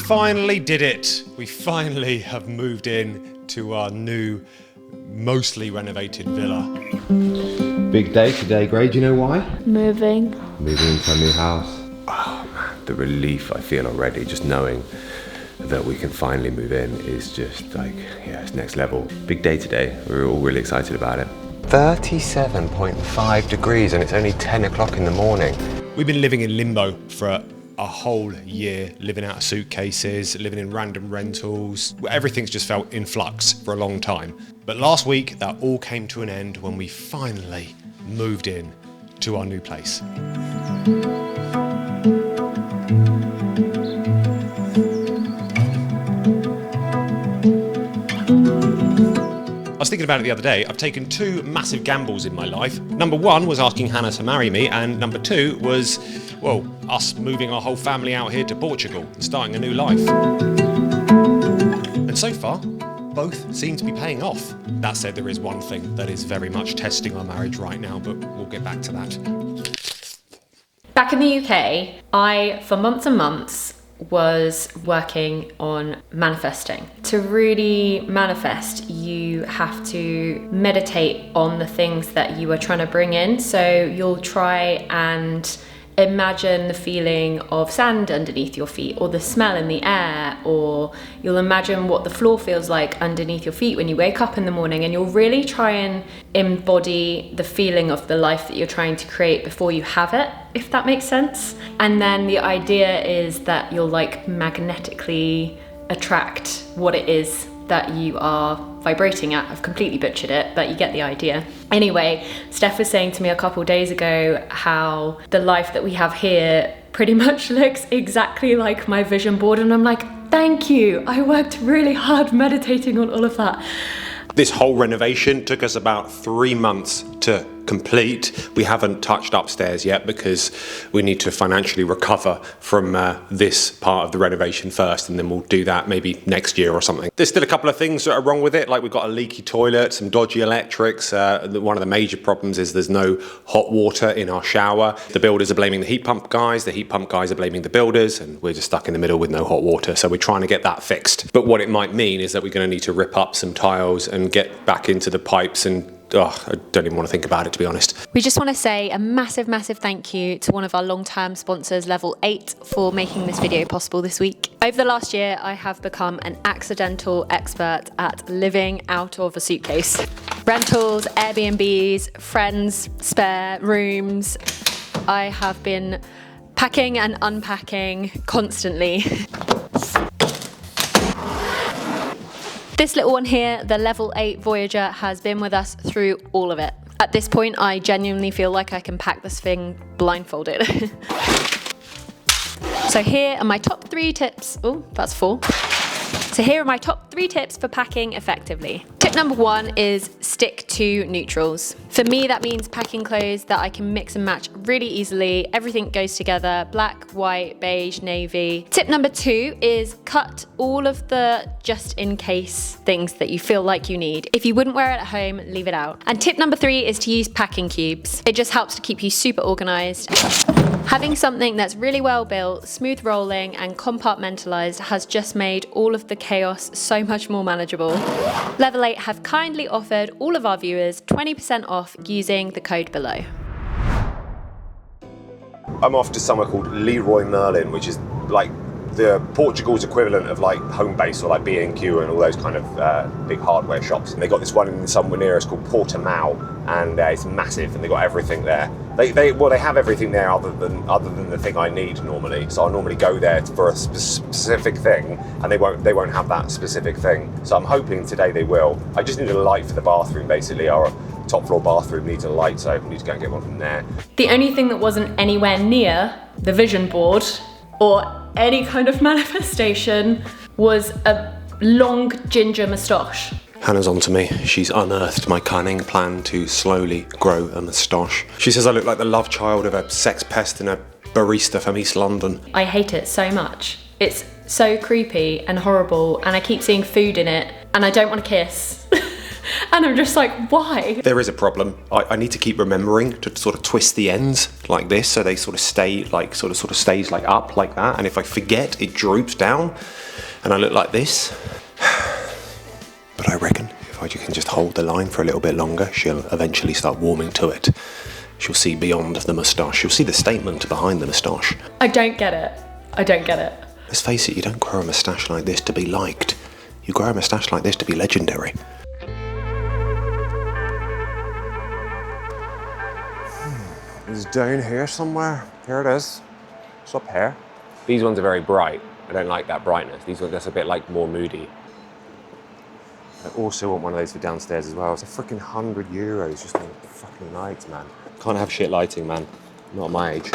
finally did it. We finally have moved in to our new, mostly renovated villa. Big day today, Gray. Do you know why? Moving into a new house. Oh man, the relief I feel already just knowing that we can finally move in is just like, yeah, it's next level. Big day today. We're all really excited about it. 37.5 degrees and it's only 10 o'clock in the morning. We've been living in limbo for a whole year, living out of suitcases, living in random rentals. Everything's just felt in flux for a long time. But last week, that all came to an end when we finally moved in to our new place. I was thinking about it the other day. I've taken two massive gambles in my life. Number one was asking Hannah to marry me, and number two was, well, us moving our whole family out here to Portugal and starting a new life. And so far, both seem to be paying off. That said, there is one thing that is very much testing our marriage right now, but we'll get back to that. Back in the UK, I, for months and months, was working on manifesting. To really manifest, you have to meditate on the things that you are trying to bring in. So you'll try and imagine the feeling of sand underneath your feet, or the smell in the air, or you'll imagine what the floor feels like underneath your feet when you wake up in the morning, and you'll really try and embody the feeling of the life that you're trying to create before you have it, if that makes sense. And then the idea is that you'll like magnetically attract what it is that you are vibrating at. I've completely butchered it, but you get the idea. Anyway, Steph was saying to me a couple days ago how the life that we have here pretty much looks exactly like my vision board, and I'm like, thank you. I worked really hard meditating on all of that. This whole renovation took us about 3 months to complete. We haven't touched upstairs yet because we need to financially recover from this part of the renovation first, and then we'll do that maybe next year or something. There's still a couple of things that are wrong with it, like we've got a leaky toilet, some dodgy electrics. One of the major problems is there's no hot water in our shower. The builders are blaming the heat pump guys, the heat pump guys are blaming the builders, and we're just stuck in the middle with no hot water, so we're trying to get that fixed. But what it might mean is that we're going to need to rip up some tiles and get back into the pipes, and I don't even want to think about it, to be honest. We just want to say a massive, massive thank you to one of our long-term sponsors, Level 8, for making this video possible this week. Over the last year, I have become an accidental expert at living out of a suitcase. Rentals, Airbnbs, friends, spare rooms. I have been packing and unpacking constantly. This little one here, the Level 8 Voyager, has been with us through all of it. At this point, I genuinely feel like I can pack this thing blindfolded. So here are my top 3 tips. Oh, that's 4. So here are my top 3 tips for packing effectively. Tip number 1 is stick to neutrals. For me, that means packing clothes that I can mix and match really easily. Everything goes together: black, white, beige, navy. Tip number 2 is cut all of the just in case things that you feel like you need. If you wouldn't wear it at home, leave it out. And tip number 3 is to use packing cubes. It just helps to keep you super organized. Having something that's really well built, smooth rolling, and compartmentalized has just made all of the chaos so much more manageable. Level 8 have kindly offered all of our viewers 20% off using the code below. I'm off to somewhere called Leroy Merlin, which is like the Portugal's equivalent of like Homebase or like B&Q and all those kind of big hardware shops. And they got this one in somewhere near us called Portimao, and it's massive, and they got everything there. They have everything there other than the thing I need normally. So I'll normally go there for a specific thing, and they won't have that specific thing. So I'm hoping today they will. I just need a light for the bathroom, basically. Our top floor bathroom needs a light, so I need to go and get one from there. The only thing that wasn't anywhere near the vision board or any kind of manifestation was a long ginger moustache. Hannah's on to me. She's unearthed my cunning plan to slowly grow a moustache. She says I look like the love child of a sex pest and a barista from East London. I hate it so much. It's so creepy and horrible, and I keep seeing food in it, and I don't want to kiss. And I'm just like, why? There is a problem. I need to keep remembering to sort of twist the ends like this so they sort of stay like sort of stays like up like that. And if I forget, it droops down and I look like this. But I reckon if I can just hold the line for a little bit longer, she'll eventually start warming to it. She'll see beyond the moustache. She'll see the statement behind the moustache. I don't get it. I don't get it. Let's face it, you don't grow a moustache like this to be liked. You grow a moustache like this to be legendary. It's down here somewhere. Here it is. It's up here. These ones are very bright. I don't like that brightness. These ones, that's a bit like more moody. I also want one of those for downstairs as well. It's a freaking €100 just on the fucking lights, man. Can't have shit lighting, man. Not at my age.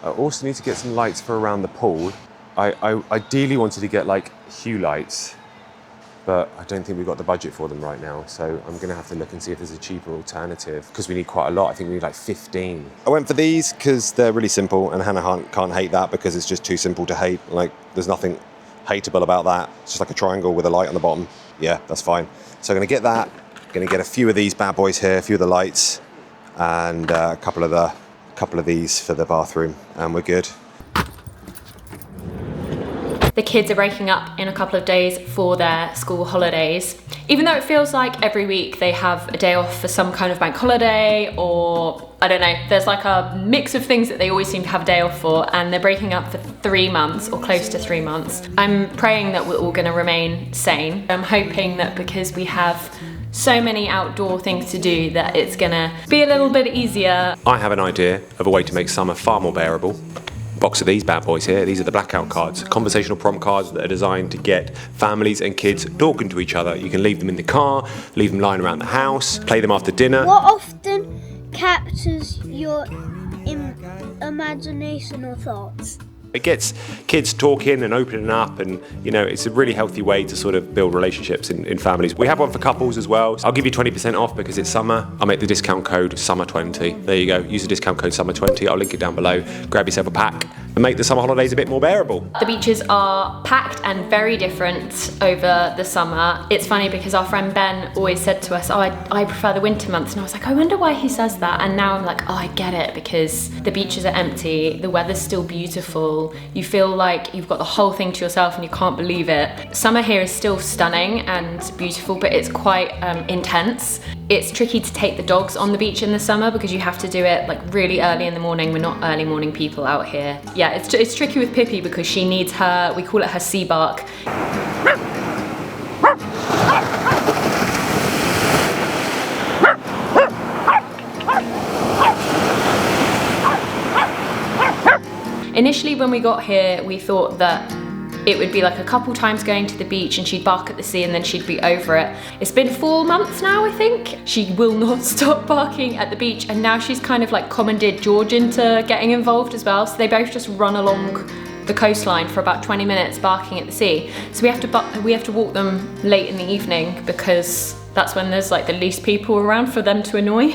I also need to get some lights for around the pool. I ideally wanted to get like hue lights, but I don't think we've got the budget for them right now. So I'm gonna have to look and see if there's a cheaper alternative because we need quite a lot. I think we need like 15. I went for these because they're really simple and Hannah can't hate that because it's just too simple to hate. Like there's nothing hateable about that. It's just like a triangle with a light on the bottom. Yeah, that's fine. So I'm gonna get that. Gonna get a few of these bad boys here, a few of the lights, and a couple of these for the bathroom, and we're good. The kids are breaking up in a couple of days for their school holidays. Even though it feels like every week they have a day off for some kind of bank holiday, or I don't know, there's like a mix of things that they always seem to have a day off for, and they're breaking up for 3 months or close to 3 months. I'm praying that we're all gonna remain sane. I'm hoping that because we have so many outdoor things to do that it's gonna be a little bit easier. I have an idea of a way to make summer far more bearable. Box of these bad boys here. These are the Blackout Cards, conversational prompt cards that are designed to get families and kids talking to each other. You can leave them in the car, leave them lying around the house, play them after dinner. What often captures your imagination or thoughts? It gets kids talking and opening up, and you know, it's a really healthy way to sort of build relationships in families. We have one for couples as well. I'll give you 20% off because it's summer. I'll make the discount code SUMMER20. There you go. Use the discount code SUMMER20. I'll link it down below. Grab yourself a pack and make the summer holidays a bit more bearable. The beaches are packed and very different over the summer. It's funny because our friend Ben always said to us, oh, I prefer the winter months. And I was like, I wonder why he says that. And now I'm like, oh, I get it, because the beaches are empty. The weather's still beautiful. You feel like you've got the whole thing to yourself and you can't believe it. Summer here is still stunning and beautiful, but it's quite intense. It's tricky to take the dogs on the beach in the summer because you have to do it like really early in the morning. We're not early morning people out here. Yeah, it's tricky with Pippi because she needs her, we call it her sea bark. Initially when we got here, we thought that it would be like a couple times going to the beach and she'd bark at the sea and then she'd be over it. It's been 4 months now, I think. She will not stop barking at the beach, and now she's kind of like commandeered George into getting involved as well. So they both just run along the coastline for about 20 minutes barking at the sea. So we have to walk them late in the evening because that's when there's like the least people around for them to annoy.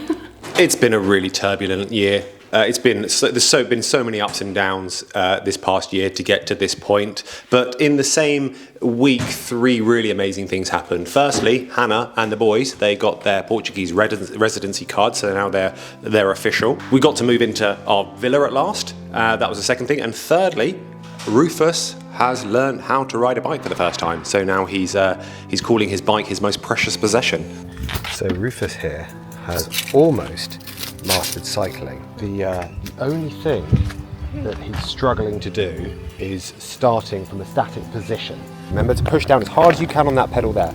It's been a really turbulent year. There's been so many ups and downs this past year to get to this point. But in the same week, 3 really amazing things happened. Firstly, Hannah and the boys, they got their Portuguese residency card, so now they're official. We got to move into our villa at last. That was the second thing. And thirdly, Rufus has learned how to ride a bike for the first time. So now he's calling his bike his most precious possession. So Rufus here has almost mastered cycling. The only thing that he's struggling to do is starting from a static position. Remember to push down as hard as you can on that pedal there.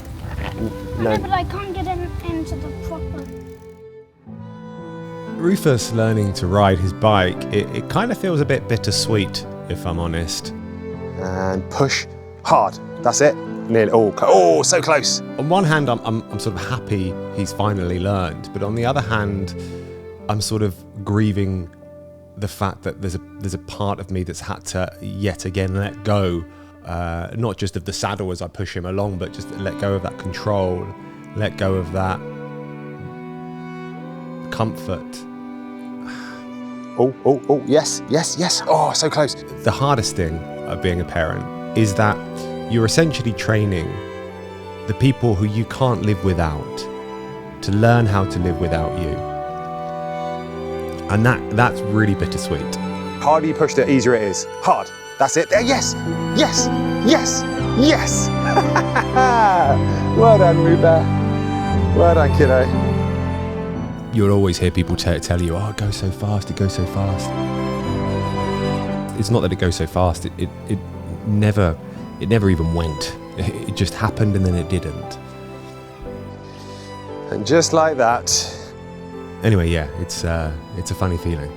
No, but I can't get into the proper. Rufus learning to ride his bike, it kind of feels a bit bittersweet, if I'm honest. And push hard. That's it. Nearly. Oh, so close. On one hand, I'm sort of happy he's finally learned, but on the other hand, I'm sort of grieving the fact that there's a part of me that's had to yet again let go, not just of the saddle as I push him along, but just let go of that control, let go of that comfort. Oh, yes. Oh, so close. The hardest thing of being a parent is that you're essentially training the people who you can't live without to learn how to live without you. And that's really bittersweet. Harder you push, the easier it is. Hard. That's it. There. Yes. Yes. Yes. Yes. Well done, Rupert. Well done, kiddo. You'll always hear people tell you, oh, it goes so fast, it goes so fast. It's not that it goes so fast, it never even went. It just happened and then it didn't. And just like that. Anyway, yeah, it's a funny feeling.